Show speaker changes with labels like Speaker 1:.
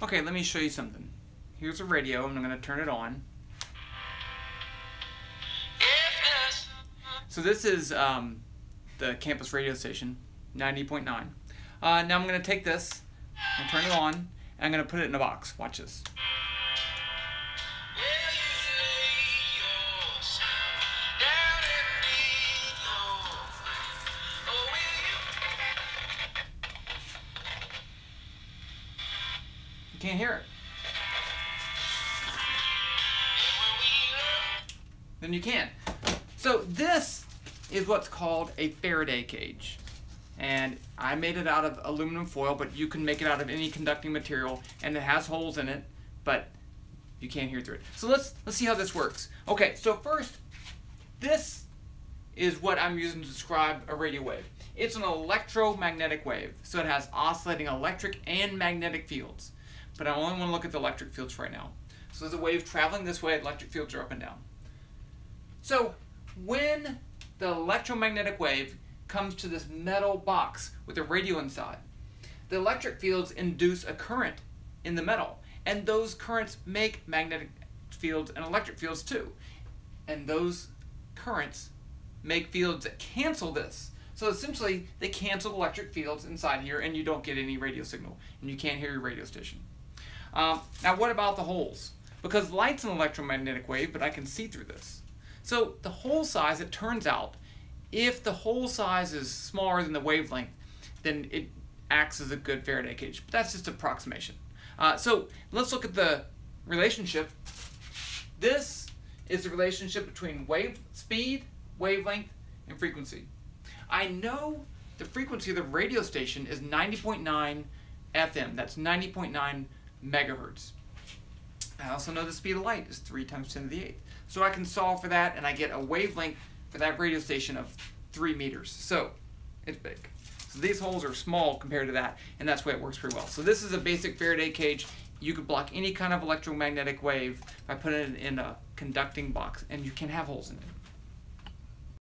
Speaker 1: Okay, let me show you something. Here's a radio, and I'm going to turn it on. So this is the campus radio station, 90.9. Now I'm going to take this and turn it on, and I'm going to put it in a box. Watch this. You can't hear it. Then you can. So this is what's called a Faraday cage. And I made it out of aluminum foil, but you can make it out of any conducting material, and it has holes in it, but you can't hear through it. So let's see how this works. Okay, so first, this is what I'm using to describe a radio wave. It's an electromagnetic wave, so it has oscillating electric and magnetic fields. But I only want to look at the electric fields right now. So there's a wave traveling this way, electric fields are up and down. So when the electromagnetic wave comes to this metal box with a radio inside, the electric fields induce a current in the metal, and those currents make magnetic fields and electric fields too. And those currents make fields that cancel this. So essentially, they cancel electric fields inside here, and you don't get any radio signal, and you can't hear your radio station. Now what about the holes? Because light's an electromagnetic wave, but I can see through this. So the hole size, it turns out, if the hole size is smaller than the wavelength, then it acts as a good Faraday cage. But that's just approximation. So let's look at the relationship. This is the relationship between wave speed, wavelength, and frequency. I know the frequency of the radio station is 90.9 FM. That's 90.9 megahertz. I also know the speed of light is 3 times 10 to the 8th. So I can solve for that, and I get a wavelength for that radio station of 3 meters. So it's big. So these holes are small compared to that, and that's why it works pretty well. So this is a basic Faraday cage. You could block any kind of electromagnetic wave by putting it in a conducting box, and you can have holes in it.